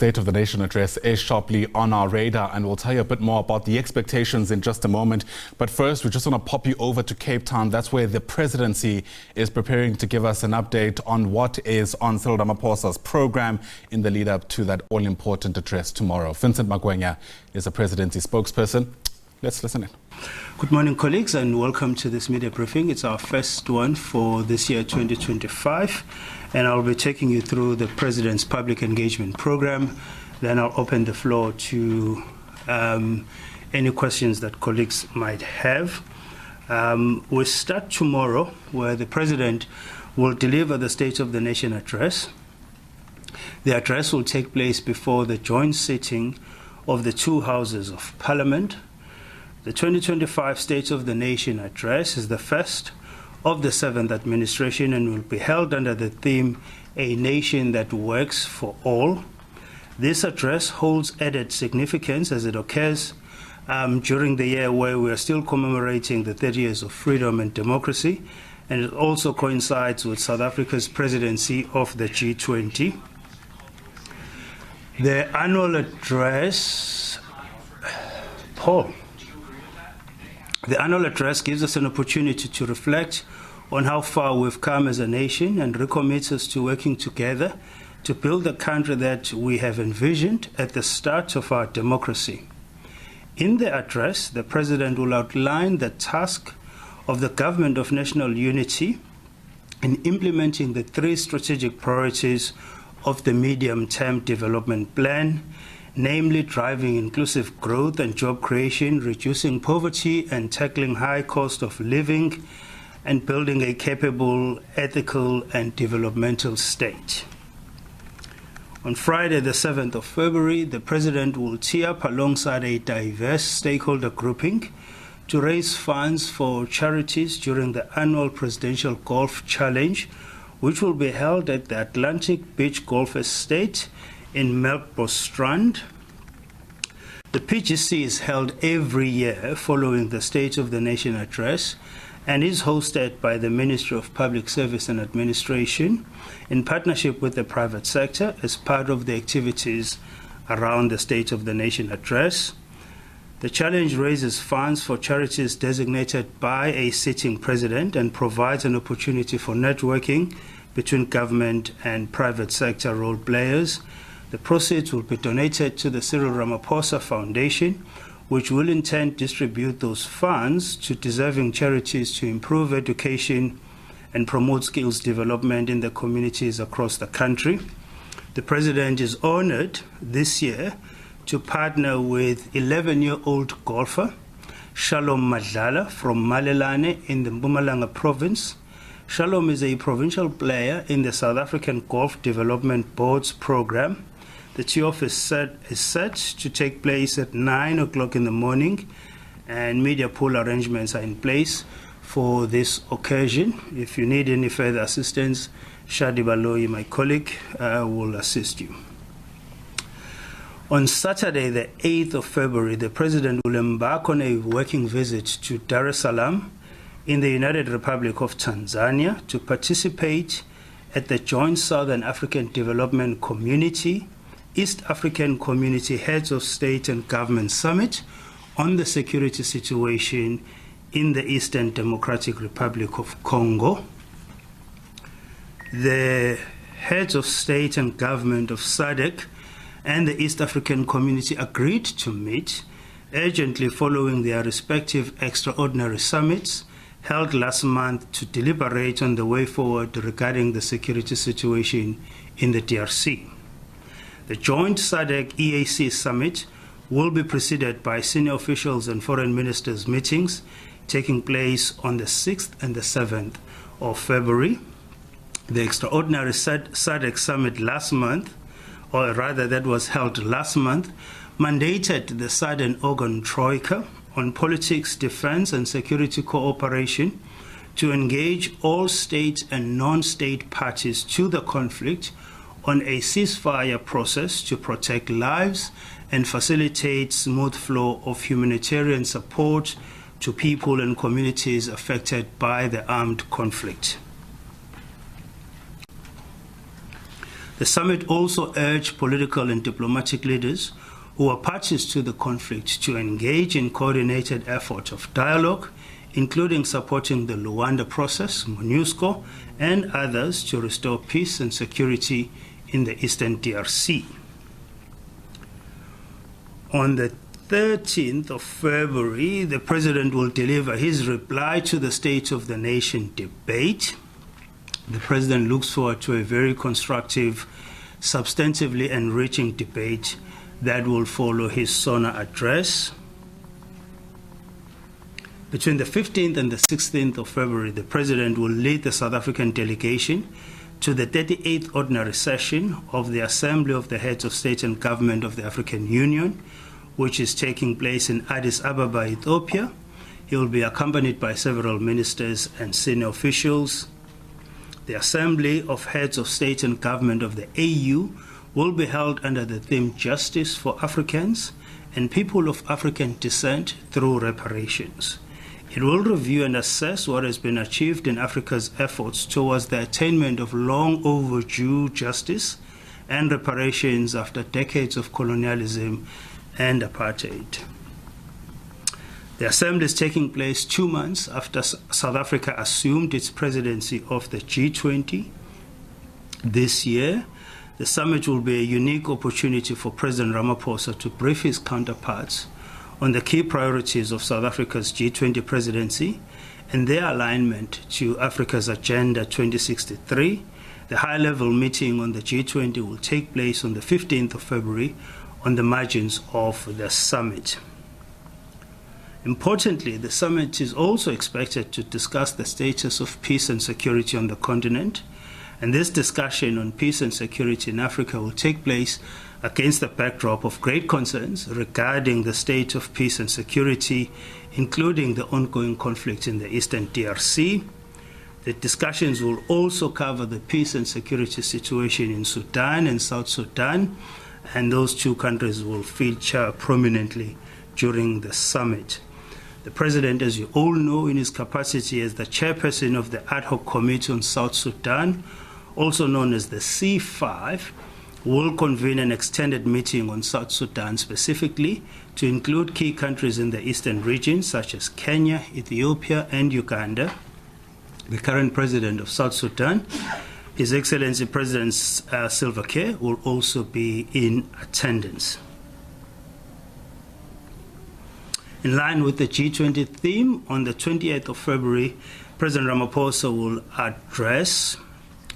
State of the Nation address is sharply on our radar, and we'll tell you a bit more about the expectations in just a moment. But first, we just want to pop you over to Cape Town. That's where the Presidency is preparing to give us an update on what is on Cyril Ramaphosa's program in the lead up to that all-important address tomorrow. Vincent Magwenya is a Presidency spokesperson. Let's listen in. Good morning, colleagues, and welcome to this media briefing. It's our first one for this year, 2025, and I'll be taking you through the President's public engagement program. Then I'll open the floor to any questions that colleagues might have. We'll start tomorrow, where the President will deliver the State of the Nation address. The address will take place before the joint sitting of the two houses of Parliament. The 2025 State of the Nation address is the first of the 7th administration and will be held under the theme, A Nation That Works for All. This address holds added significance as it occurs during the year where we are still commemorating the 30 years of freedom and democracy, and it also coincides with South Africa's presidency of the G20. The annual address, The annual address gives us an opportunity to reflect on how far we've come as a nation and recommits us to working together to build the country that we have envisioned at the start of our democracy. In the address, the President will outline the task of the Government of National Unity in implementing the 3 strategic priorities of the Medium-Term Development Plan, namely driving inclusive growth and job creation, reducing poverty and tackling high cost of living, and building a capable, ethical, and developmental state. On Friday, the 7th of February, the President will tee up alongside a diverse stakeholder grouping to raise funds for charities during the annual Presidential Golf Challenge, which will be held at the Atlantic Beach Golf Estate in Melkbos. The PGC is held every year following the State of the Nation address and is hosted by the Ministry of Public Service and Administration in partnership with the private sector as part of the activities around the State of the Nation address. The challenge raises funds for charities designated by a sitting president and provides an opportunity for networking between government and private sector role players. The proceeds will be donated to the Cyril Ramaphosa Foundation, which will in turn distribute those funds to deserving charities to improve education and promote skills development in the communities across the country. The President is honored this year to partner with 11-year-old golfer Shalom Madlala from Malelane in the Mpumalanga province. Shalom is a provincial player in the South African Golf Development Board's program. The tee-off is set to take place at 9 o'clock in the morning, and media pool arrangements are in place for this occasion. If you need any further assistance, Shadi Baloyi, my colleague, will assist you. On Saturday, the 8th of February, the President will embark on a working visit to Dar es Salaam in the United Republic of Tanzania to participate at the Joint Southern African Development Community East African Community Heads of State and Government Summit on the security situation in the Eastern Democratic Republic of Congo. The heads of state and government of SADC and the East African Community agreed to meet urgently following their respective extraordinary summits held last month to deliberate on the way forward regarding the security situation in the DRC. The joint SADC-EAC summit will be preceded by senior officials and foreign ministers' meetings taking place on the 6th and the 7th of February. The extraordinary SADC summit last month, or rather that was held last month, mandated the Southern Organ Troika on politics, defense, and security cooperation to engage all state and non-state parties to the conflict on a ceasefire process to protect lives and facilitate smooth flow of humanitarian support to people and communities affected by the armed conflict. The summit also urged political and diplomatic leaders who are parties to the conflict to engage in coordinated efforts of dialogue, including supporting the Luanda process, MONUSCO, and others to restore peace and security in the Eastern DRC. On the 13th of February, the President will deliver his reply to the State of the Nation debate. The President looks forward to a very constructive, substantively enriching debate that will follow his SONA address. Between the 15th and the 16th of February, the President will lead the South African delegation to the 38th Ordinary Session of the Assembly of the Heads of State and Government of the African Union, which is taking place in Addis Ababa, Ethiopia. He will be accompanied by several ministers and senior officials. The Assembly of Heads of State and Government of the AU will be held under the theme Justice for Africans and People of African Descent through Reparations. It will review and assess what has been achieved in Africa's efforts towards the attainment of long overdue justice and reparations after decades of colonialism and apartheid. The assembly is taking place 2 months after South Africa assumed its presidency of the G20 this year. The summit will be a unique opportunity for President Ramaphosa to brief his counterparts on the key priorities of South Africa's G20 presidency and their alignment to Africa's Agenda 2063. The high-level meeting on the G20 will take place on the 15th of February on the margins of the summit. Importantly, the summit is also expected to discuss the status of peace and security on the continent, and this discussion on peace and security in Africa will take place against the backdrop of great concerns regarding the state of peace and security, including the ongoing conflict in the Eastern DRC. The discussions will also cover the peace and security situation in Sudan and South Sudan, and those two countries will feature prominently during the summit. The President, as you all know, in his capacity as the chairperson of the Ad Hoc Committee on South Sudan, also known as the C5, will convene an extended meeting on South Sudan specifically to include key countries in the eastern region such as Kenya, Ethiopia, and Uganda. The current president of South Sudan, His Excellency President Salva Kiir, will also be in attendance. In line with the G20 theme, on the 28th of February, President Ramaphosa will address,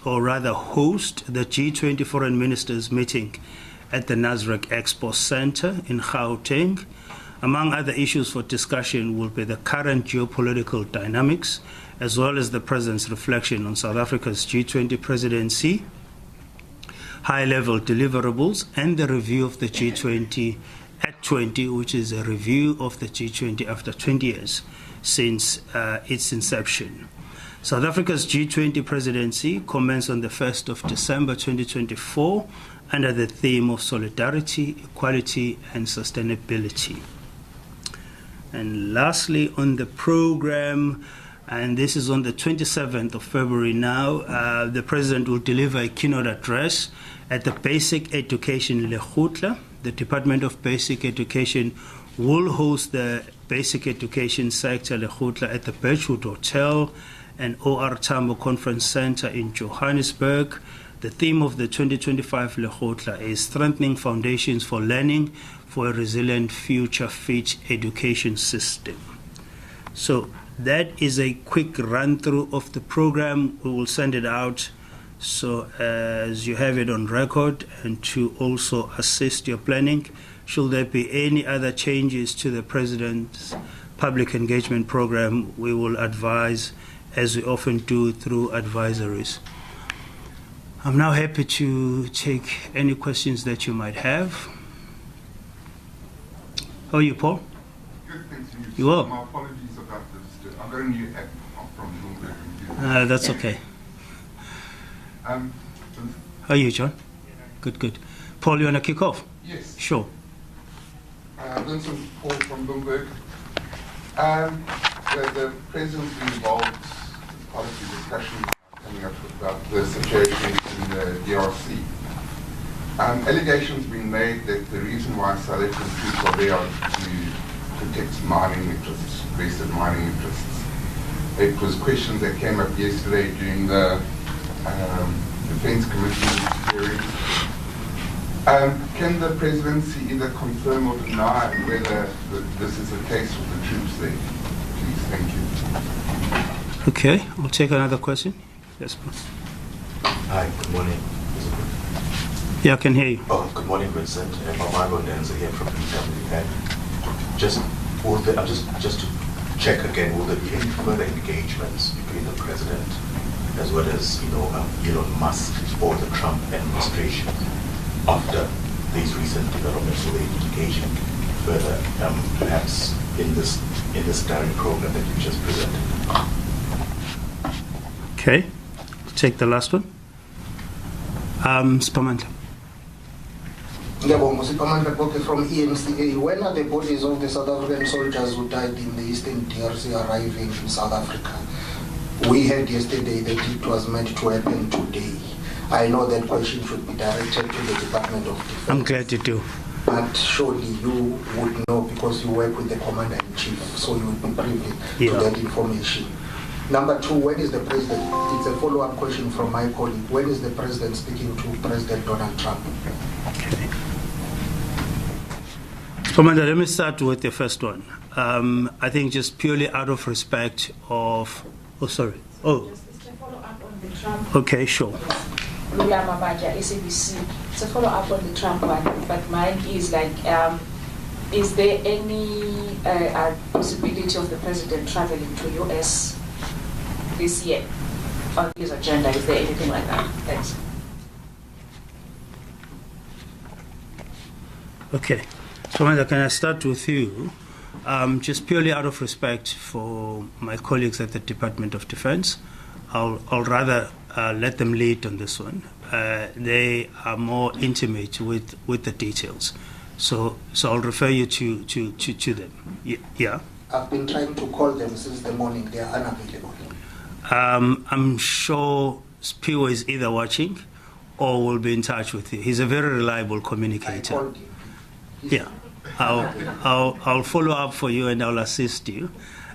or rather host, the G20 Foreign Ministers meeting at the Nasrec Expo Center in Gauteng. Among other issues for discussion will be the current geopolitical dynamics, as well as the President's reflection on South Africa's G20 presidency, high-level deliverables, and the review of the G20 at 20, which is a review of the G20 after 20 years since its inception. South Africa's G20 presidency commenced on the 1st of December 2024 under the theme of solidarity, equality, and sustainability. And lastly, on the program, and this is on the 27th of February now, the President will deliver a keynote address at the Basic Education Lekgotla. The Department of Basic Education will host the Basic Education Sector Lekgotla at the Birchwood Hotel and OR Tambo Conference Center in Johannesburg. The theme of the 2025 Lekgotla is Strengthening Foundations for Learning for a Resilient Future Fit Education System. So that is a quick run-through of the program. We will send it out so as you have it on record and to also assist your planning. Should there be any other changes to the President's public engagement program, we will advise, as we often do, through advisories. I'm now happy to take any questions that you might have. How are you, Paul? Good, thanks. You are? My apologies about this. I've got a new app from Bloomberg. That's okay. How are you, John? Good, good. Paul, you want to kick off? Yes. Sure. Vincent, Paul from Bloomberg. The President involved policy discussions coming up about the situation in the DRC. Allegations being made that the reason why South African troops are there are to protect mining interests, vested mining interests. It was questions that came up yesterday during the Defence Committee hearing. Can the Presidency either confirm or deny whether this is the case with the troops there? Please, thank you. Okay, we'll take another question. Yes, please. Hi, good morning. Yeah, I can hear you. Oh, good morning, Vincent. Magwenya here from PW. Just to check again, will there be any further engagements between the President as well as Elon Musk or the Trump administration after these recent developments? Will they be engaging further, perhaps in this direct program that you just presented? Okay, we'll take the last one. Spamandla. From EMCA, when are the bodies of the South African soldiers who died in the Eastern DRC arriving in South Africa? We heard yesterday that it was meant to happen today. I know that question should be directed to the Department of Defense. I'm glad you do. But surely you would know because you work with the Commander-in-Chief, so you would be privy to that information. Number two, when is the President? It's a follow-up question from my colleague. When is the President speaking to President Donald Trump? Okay. Commander, let me start with the first one. I think just purely out of respect of... Oh, sorry. Oh. Just to follow up on the Trump. Okay, sure. William Abaja, SABC. It's a follow up on the Trump one, but mine is like, is there any possibility of the President traveling to US this year on his agenda? Is there anything like that? Thanks. Okay. Commander, can I start with you? Just purely out of respect for my colleagues at the Department of Defense, I'll rather let them lead on this one. They are more intimate with the details. So I'll refer you to them. Yeah? I've been trying to call them since the morning. They are unavailable. I'm sure Spiwo is either watching or will be in touch with you. He's a very reliable communicator. I called him. Yeah. I'll follow up for you and I'll assist you,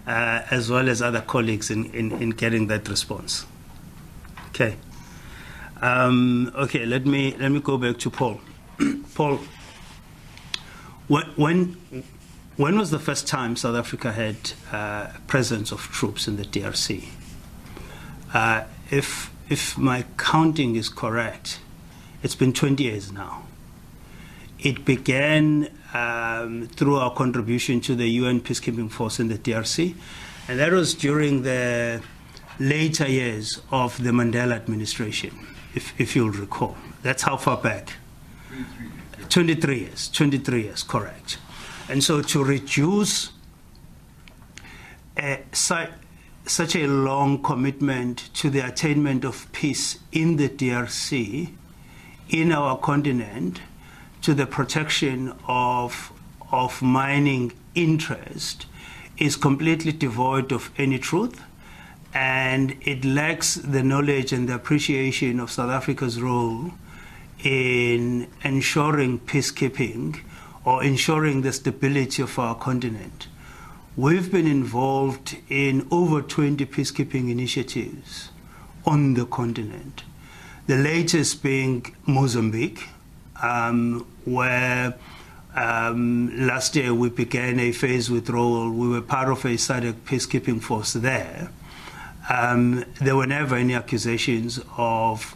as well as other colleagues in getting that response. Okay. Okay. Let me go back to Paul. Paul, when was the first time South Africa had presence of troops in the DRC? If my counting is correct, it's been 20 years now. It began through our contribution to the UN peacekeeping force in the DRC, and that was during the later years of the Mandela administration, if you'll recall. That's how far back? 23 years, correct. And so to reduce such a long commitment to the attainment of peace in the DRC, in our continent, to the protection of mining interest is completely devoid of any truth, and it lacks the knowledge and the appreciation of South Africa's role in ensuring peacekeeping or ensuring the stability of our continent. We've been involved in over 20 peacekeeping initiatives on the continent, the latest being Mozambique, where last year we began a phased withdrawal. We were part of a SADC peacekeeping force there. There were never any accusations of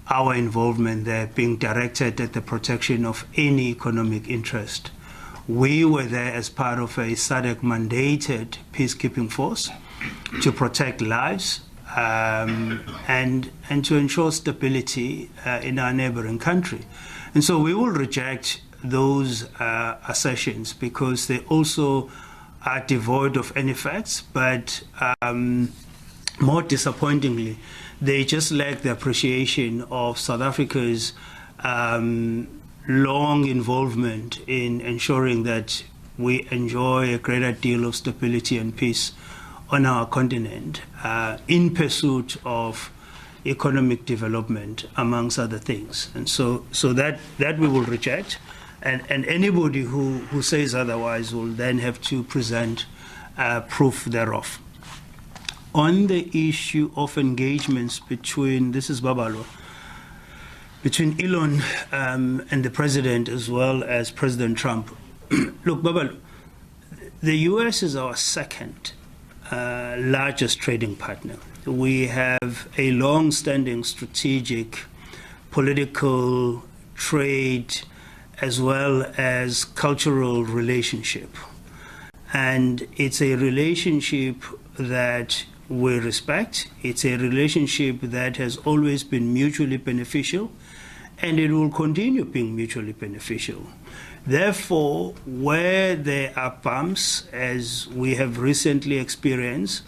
our involvement there being directed at the protection of any economic interest. We were there as part of a SADC mandated peacekeeping force to protect lives and to ensure stability in our neighboring country. And so we will reject those assertions because they also are devoid of any facts, but more disappointingly, they just lack the appreciation of South Africa's long involvement in ensuring that we enjoy a greater deal of stability and peace on our continent in pursuit of economic development, amongst other things. And so that we will reject. And anybody who says otherwise will then have to present proof thereof. On the issue of engagements between, this is Babalo, between Elon and the president as well as President Trump. Look, Babalo, the US is our second largest trading partner. We have a long-standing strategic, political, trade, as well as cultural relationship. And it's a relationship that we respect. It's a relationship that has always been mutually beneficial, and it will continue being mutually beneficial. Therefore, where there are bumps, as we have recently experienced,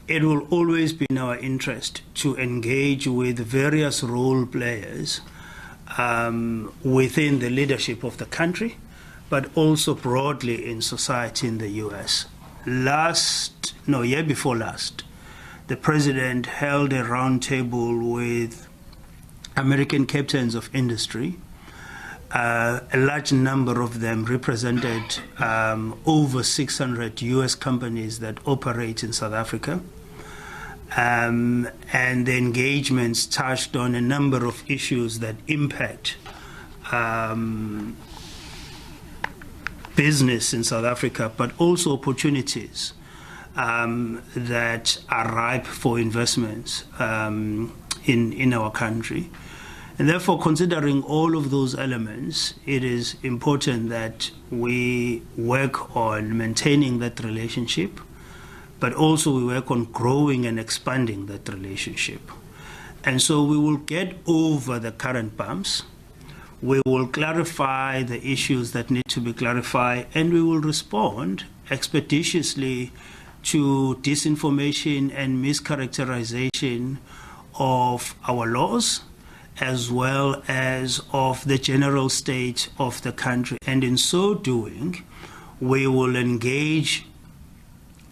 it will always be in our interest to engage with various role players within the leadership of the country, but also broadly in society in the US. Year before last, the president held a roundtable with American captains of industry. A large number of them represented over 600 US companies that operate in South Africa. And the engagements touched on a number of issues that impact business in South Africa, but also opportunities that are ripe for investments in our country. And therefore, considering all of those elements, it is important that we work on maintaining that relationship, but also we work on growing and expanding that relationship. And so we will get over the current bumps, we will clarify the issues that need to be clarified, and we will respond expeditiously to disinformation and mischaracterization of our laws, as well as of the general state of the country. And in so doing, we will engage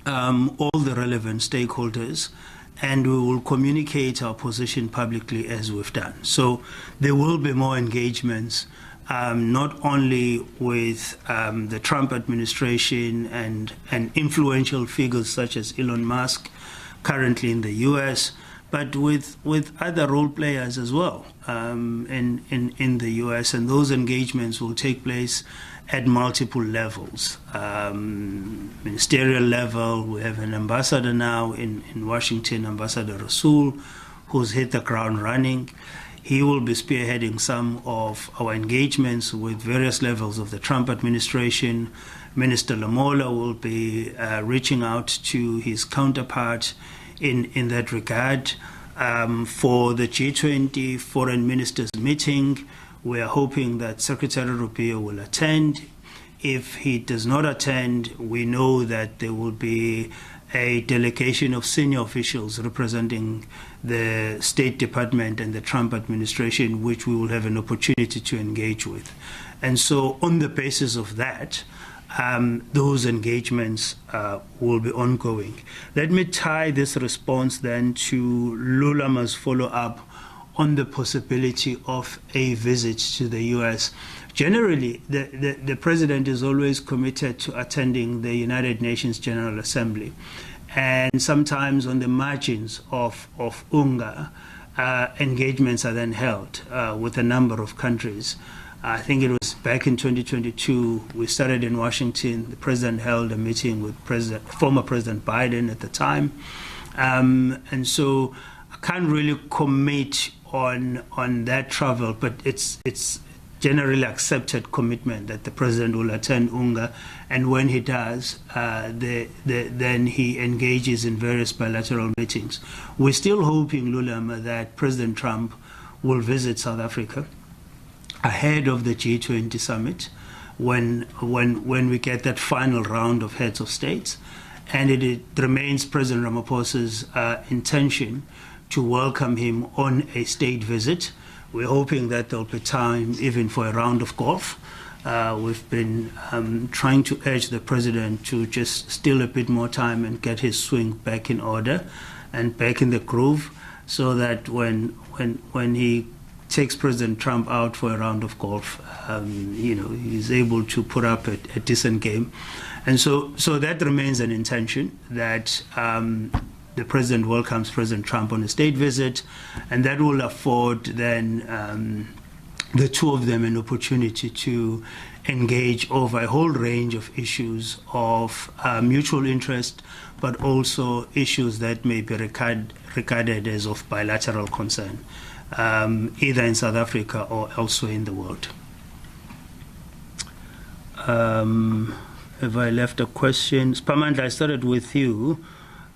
all the relevant stakeholders, and we will communicate our position publicly as we've done. So there will be more engagements, not only with the Trump administration and influential figures such as Elon Musk currently in the US, but with other role players as well in the US. And those engagements will take place at multiple levels. Ministerial level, we have an ambassador now in Washington, Ambassador Rasool, who's hit the ground running. He will be spearheading some of our engagements with various levels of the Trump administration. Minister Lamola will be reaching out to his counterpart in that regard. For the G20 foreign ministers meeting, we are hoping that Secretary Rubio will attend. If he does not attend, we know that there will be a delegation of senior officials representing the State Department and the Trump administration, which we will have an opportunity to engage with. And so on the basis of that, those engagements will be ongoing. Let me tie this response then to Lulama's follow-up on the possibility of a visit to the U.S. Generally, the president is always committed to attending the United Nations General Assembly. And sometimes on the margins of UNGA, engagements are then held with a number of countries. I think it was back in 2022, we started in Washington. The president held a meeting with former President Biden at the time. And so I can't really commit on that travel, but it's generally accepted commitment that the president will attend UNGA, and when he does, then he engages in various bilateral meetings. We're still hoping, Lulama, that President Trump will visit South Africa ahead of the G20 summit, when we get that final round of heads of states, and it remains President Ramaphosa's intention to welcome him on a state visit. We're hoping that there'll be time even for a round of golf. We've been trying to urge the president to just steal a bit more time and get his swing back in order and back in the groove. so that when he takes President Trump out for a round of golf, he's able to put up a decent game. And so that remains an intention, that the president welcomes President Trump on a state visit, and that will afford then the two of them an opportunity to engage over a whole range of issues of mutual interest, but also issues that may be regarded as of bilateral concern, either in South Africa or elsewhere in the world. Have I left a question? Spamandla, I started with you.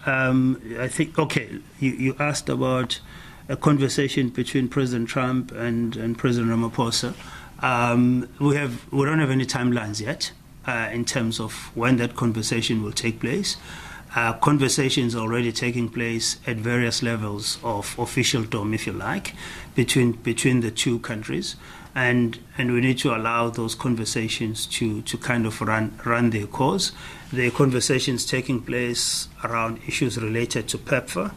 I think, okay, you asked about a conversation between President Trump and President Ramaphosa. We don't have any timelines yet in terms of when that conversation will take place. Conversations are already taking place at various levels of officialdom, if you like, between the two countries. And we need to allow those conversations to kind of run their course. There are conversations taking place around issues related to PEPFAR,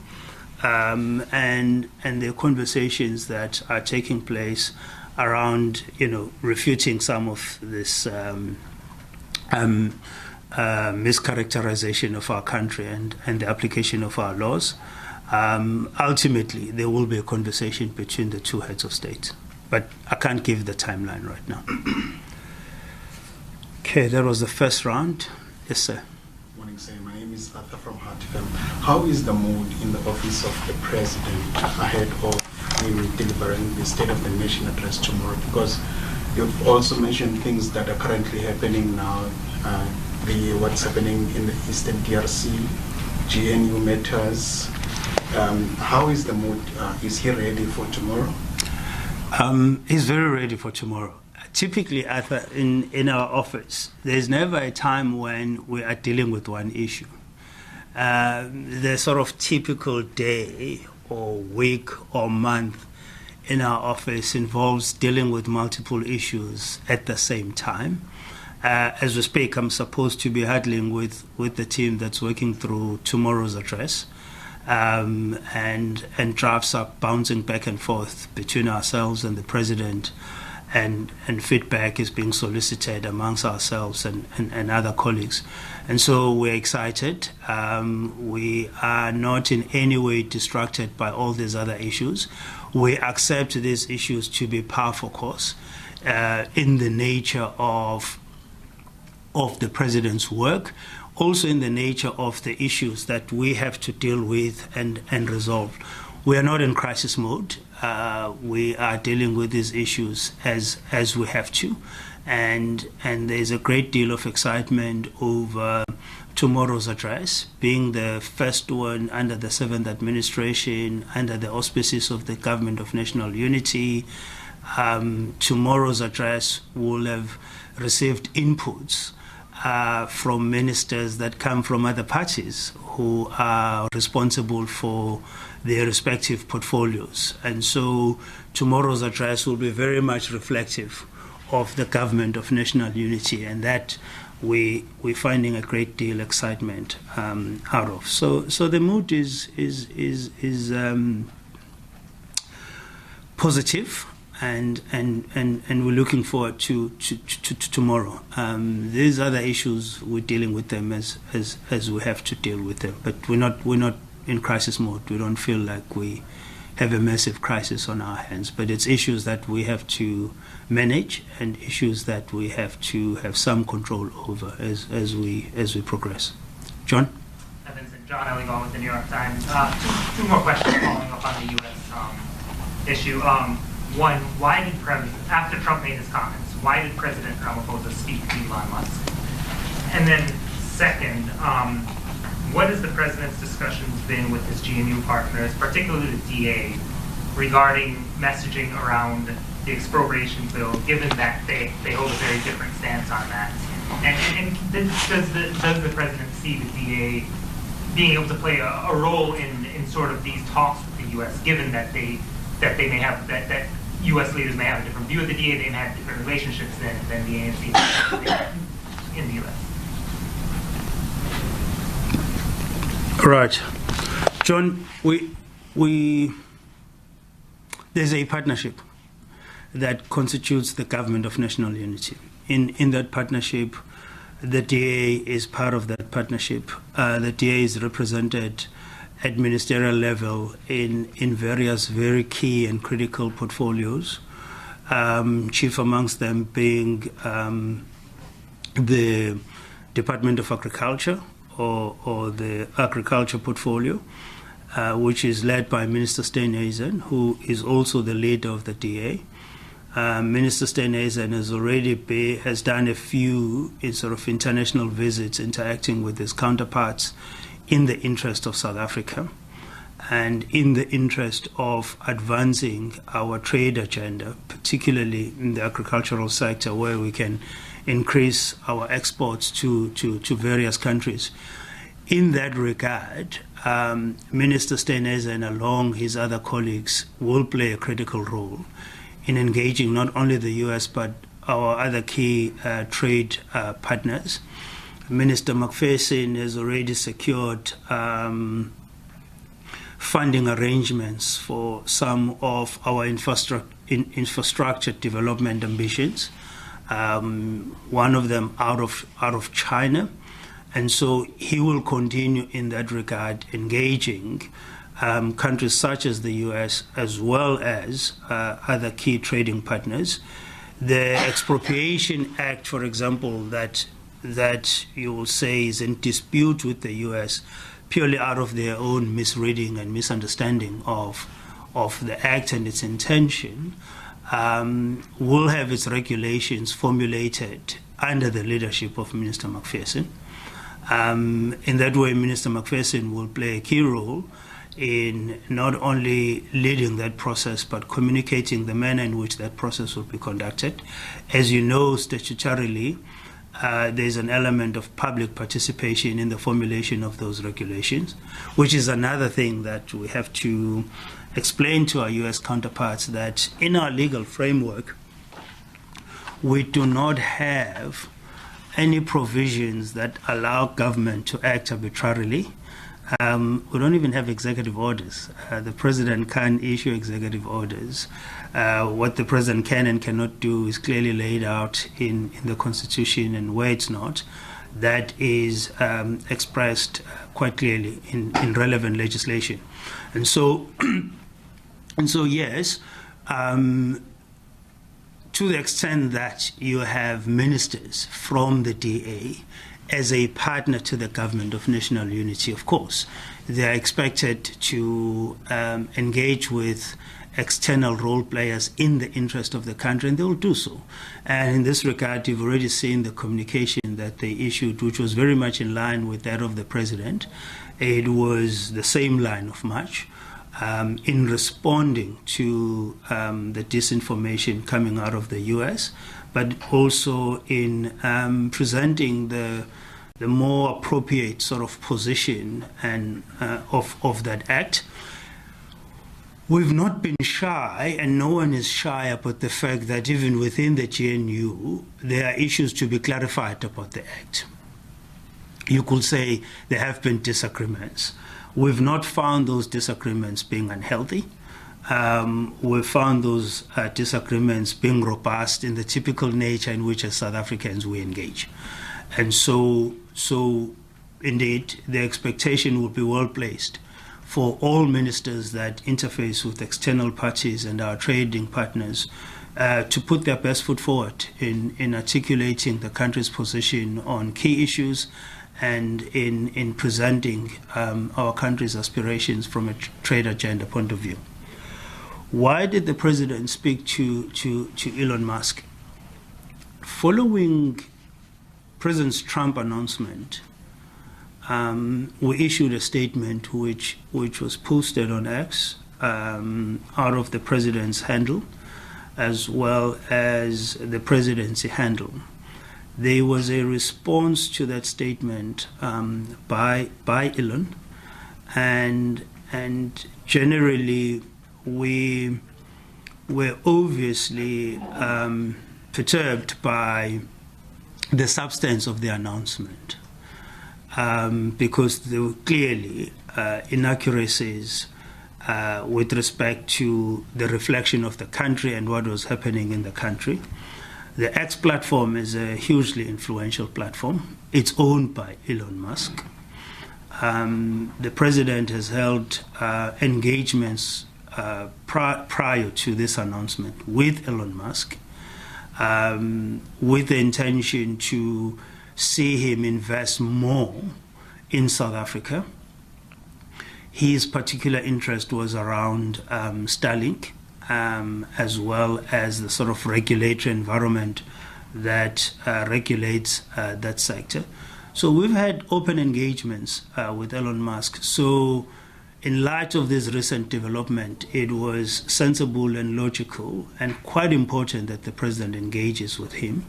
and there are conversations that are taking place around, refuting some of this mischaracterization of our country and the application of our laws. Ultimately, there will be a conversation between the two heads of state. But I can't give the timeline right now. Okay, that was the first round. Yes, sir. Morning, sir. My name is Arthur from Hartfam. How is the mood in the office of the president ahead of him delivering the State of the Nation address tomorrow? Because you've also mentioned things that are currently happening now, what's happening in the Eastern DRC, GNU matters. How is the mood? Is he ready for tomorrow? He's very ready for tomorrow. Typically, Arthur, in our office, there's never a time when we are dealing with one issue. The sort of typical day or week or month in our office involves dealing with multiple issues at the same time. As we speak, I'm supposed to be huddling with the team that's working through tomorrow's address. And drafts are bouncing back and forth between ourselves and the president, and feedback is being solicited amongst ourselves and other colleagues. And so we're excited. We are not in any way distracted by all these other issues. We accept these issues to be par for course in the nature of the president's work, also in the nature of the issues that we have to deal with and resolve. We are not in crisis mode. We are dealing with these issues as we have to. And there's a great deal of excitement over tomorrow's address, being the first one under the 7th administration, under the auspices of the Government of National Unity. Tomorrow's address will have received inputs from ministers that come from other parties who are responsible for their respective portfolios. And so tomorrow's address will be very much reflective of the Government of National Unity, and that we're finding a great deal of excitement out of. So the mood is positive. And we're looking forward to tomorrow. These other issues, we're dealing with them as we have to deal with them. But we're not in crisis mode. We don't feel like we have a massive crisis on our hands. But it's issues that we have to manage and issues that we have to have some control over as we progress. John? Vincent, John Elligon with the New York Times. Two more questions following up on the U.S. Issue. One, why did after Trump made his comments, why did President Ramaphosa speak to Elon Musk? And then second, what has the president's discussions been with his GNU partners, particularly the DA, regarding messaging around the expropriation bill, given that they hold a very different stance on that? And does the president see the DA being able to play a role in sort of these talks with the U.S., given that they may have that U.S. leaders may have a different view of the DA, they may have different relationships than the ANC in the U.S. Right. John, there's a partnership that constitutes the government of national unity. In that partnership, the DA is part of that partnership. The DA is represented at ministerial level in various very key and critical portfolios, chief amongst them being the Department of Agriculture or the Agriculture portfolio, which is led by Minister Steenhuisen, who is also the leader of the DA. Minister Steenhuisen has done a few sort of international visits interacting with his counterparts in the interest of South Africa and in the interest of advancing our trade agenda, particularly in the agricultural sector, where we can increase our exports to various countries. In that regard, Minister Steenhuisen, along his other colleagues, will play a critical role in engaging not only the US but our other key trade partners. Minister Magwenya has already secured funding arrangements for some of our infrastructure development ambitions. One of them out of China, and so he will continue in that regard, engaging countries such as the US as well as other key trading partners. The Expropriation Act, for example, that you will say is in dispute with the US purely out of their own misreading and misunderstanding of the act and its intention, will have its regulations formulated under the leadership of Minister Magwenya. In that way, Minister Magwenya will play a key role in not only leading that process, but communicating the manner in which that process will be conducted. As you know, statutorily, there's an element of public participation in the formulation of those regulations, which is another thing that we have to explain to our US counterparts, that in our legal framework, we do not have any provisions that allow government to act arbitrarily. We don't even have executive orders. The president can't issue executive orders. What the president can and cannot do is clearly laid out in the Constitution, and where it's not, that is expressed quite clearly in relevant legislation. And so, yes, to the extent that you have ministers from the DA as a partner to the government of national unity, of course, they are expected to engage with external role players in the interest of the country, and they will do so. And in this regard, you've already seen the communication that they issued, which was very much in line with that of the president. It was the same line of march in responding to the disinformation coming out of the US, but also in presenting the more appropriate sort of position and of that act. We've not been shy, and no one is shy about the fact that even within the GNU, there are issues to be clarified about the act. You could say there have been disagreements. We've not found those disagreements being unhealthy. We've found those disagreements being robust in the typical nature in which as South Africans we engage. And so indeed, the expectation would be well placed for all ministers that interface with external parties and our trading partners to put their best foot forward in articulating the country's position on key issues and in presenting our country's aspirations from a trade agenda point of view. Why did the president speak to Elon Musk? Following President Trump's announcement, we issued a statement which was posted on X out of the president's handle as well as the presidency handle. There was a response to that statement by Elon, and generally we were obviously perturbed by the substance of the announcement, because there were clearly inaccuracies with respect to the reflection of the country and what was happening in the country. The X platform is a hugely influential platform. It's owned by Elon Musk. The president has held engagements prior to this announcement with Elon Musk, with the intention to see him invest more in South Africa. His particular interest was around Starlink, as well as the sort of regulatory environment that regulates that sector. So we've had open engagements with Elon Musk. So in light of this recent development, it was sensible and logical and quite important that the president engages with him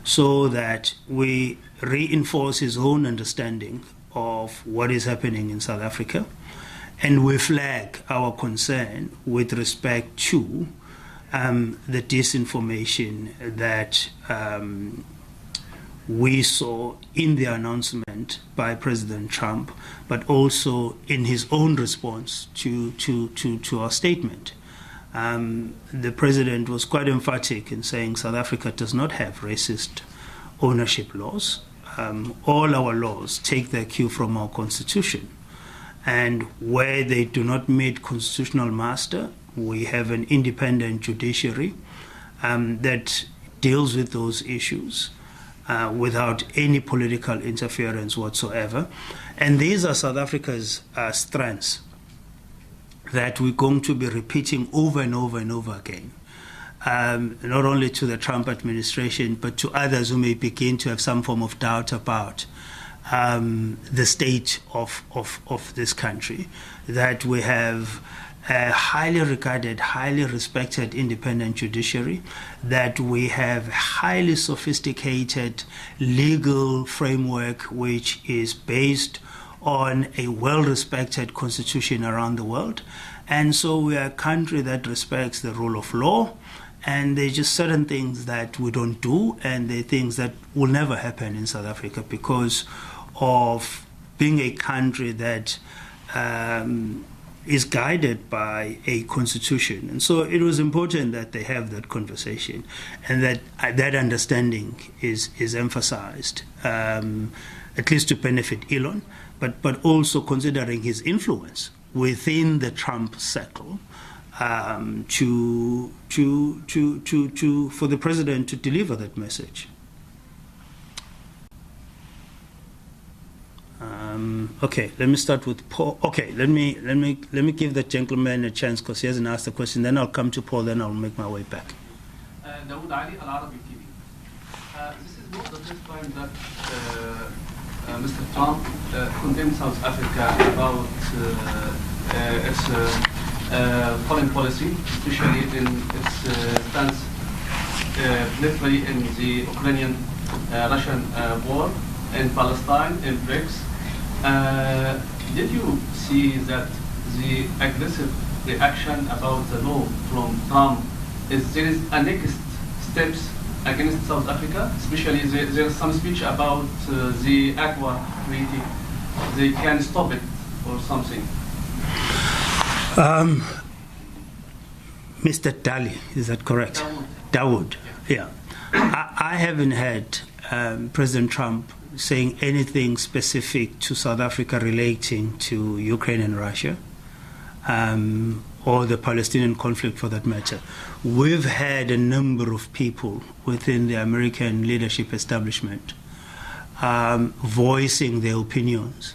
so that we reinforce his own understanding of what is happening in South Africa, and we flag our concern with respect to the disinformation that we saw in the announcement by President Trump, but also in his own response to our statement. The president was quite emphatic in saying South Africa does not have racist ownership laws. All our laws take their cue from our constitution. And where they do not meet constitutional muster, we have an independent judiciary that deals with those issues without any political interference whatsoever. And these are South Africa's strengths that we're going to be repeating over and over and over again, not only to the Trump administration, but to others who may begin to have some form of doubt about the state of this country, that we have a highly regarded, highly respected independent judiciary, that we have a highly sophisticated legal framework which is based on a well-respected constitution around the world. And so we are a country that respects the rule of law, and there's just certain things that we don't do, and there are things that will never happen in South Africa because of being a country that is guided by a constitution. And so it was important that they have that conversation and that that understanding is emphasized, at least to benefit Elon, but also considering his influence within the Trump circle, for the president to deliver that message. Okay, let me start with Paul. Okay, let me give the gentleman a chance because he hasn't asked a question. Then I'll come to Paul. Then I'll make my way back. Dawood Ali, Al Arabi TV. This is not the first time that Mr. Trump condemned South Africa about its foreign policy, especially in its stance literally in the Ukrainian-Russian war, in Palestine, in BRICS. Did you see that the aggressive reaction about the law from Trump there is a next steps against South Africa? Especially there is some speech about the Aqua Treaty. They can stop it or something. Mr. Dali, is that correct? Dawood. Yeah. I haven't heard President Trump saying anything specific to South Africa relating to Ukraine and Russia, or the Palestinian conflict for that matter. We've had a number of people within the American leadership establishment voicing their opinions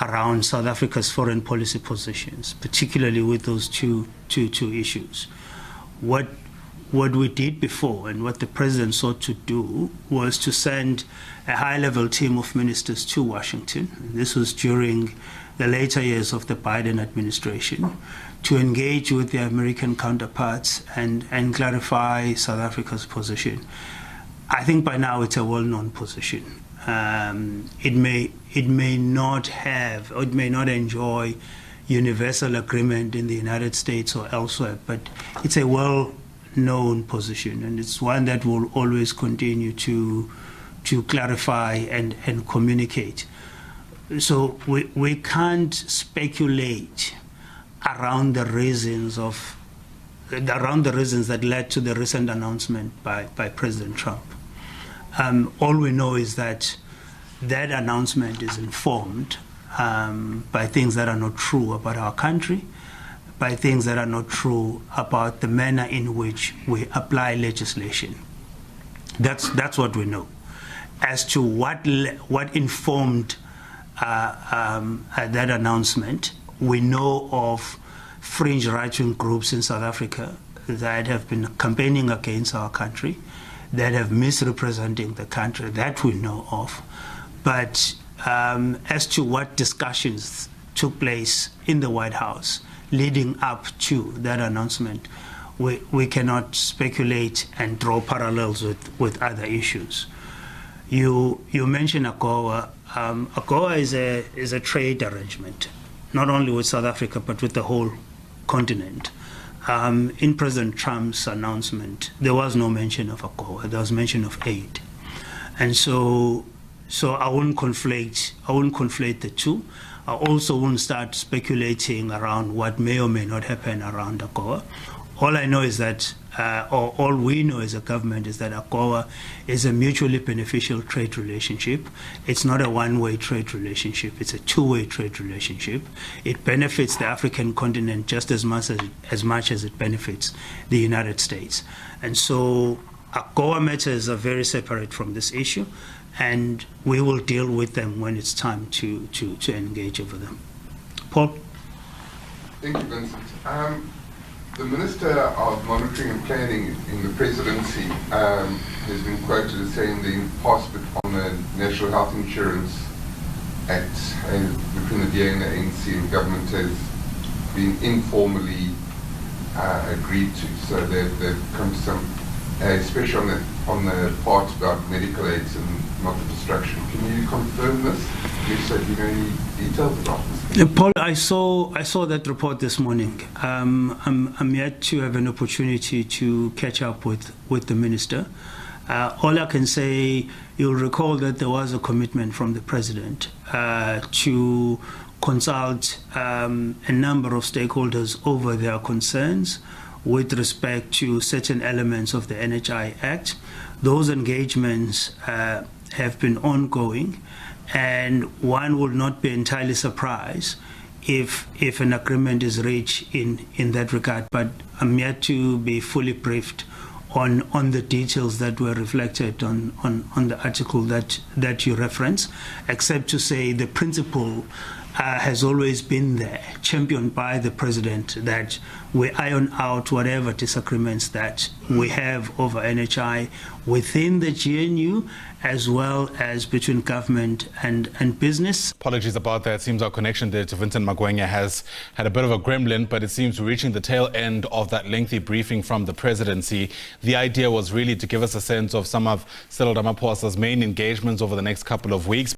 around South Africa's foreign policy positions, particularly with those two issues. What we did before and what the president sought to do was to send a high-level team of ministers to Washington. This was during the later years of the Biden administration, to engage with their American counterparts and clarify South Africa's position. I think by now it's a well-known position. It may not have, or it may not enjoy universal agreement in the United States or elsewhere, but it's a well-known position, and it's one that will always continue to clarify and communicate. So we can't speculate around the reasons that led to the recent announcement by President Trump. All we know is that announcement is informed by things that are not true about our country, by things that are not true about the manner in which we apply legislation. That's what we know. As to what informed that announcement, we know of fringe right-wing groups in South Africa that have been campaigning against our country, that have misrepresenting the country, that we know of. But as to what discussions took place in the White House leading up to that announcement, we cannot speculate and draw parallels with other issues. You mentioned AGOA. AGOA is a trade arrangement, not only with South Africa, but with the whole continent. In President Trump's announcement, there was no mention of AGOA. There was mention of aid. And so I wouldn't conflate the two. I also wouldn't start speculating around what may or may not happen around AGOA. All I know is that, or all we know as a government is that AGOA is a mutually beneficial trade relationship. It's not a one-way trade relationship. It's a two-way trade relationship. It benefits the African continent just as much as it benefits the United States. And so AGOA matters are very separate from this issue, and we will deal with them when it's time to engage over them. Paul? Thank you, Vincent. The Minister of Monitoring and Planning in the Presidency has been quoted as saying the impasse on the National Health Insurance Act between the DA and the ANC and government has been informally agreed to. So they've come to some, especially on the part about medical aids and multi-destruction. Can you confirm this? If so, do you know any details about this? Paul, I saw that report this morning. I'm yet to have an opportunity to catch up with the minister. All I can say, you'll recall that there was a commitment from the president to consult a number of stakeholders over their concerns with respect to certain elements of the NHI Act. Those engagements have been ongoing, and one would not be entirely surprised if an agreement is reached in that regard. But I'm yet to be fully briefed on the details that were reflected on the article that you reference, except to say the principle has always been there, championed by the president, that we iron out whatever disagreements that we have over NHI within the GNU, as well as between government and business. Apologies about that. It seems our connection there to Vincent Magwenya has had a bit of a gremlin, but it seems we're reaching the tail end of that lengthy briefing from the presidency. The idea was really to give us a sense of some of Cyril Ramaphosa's main engagements over the next couple of weeks.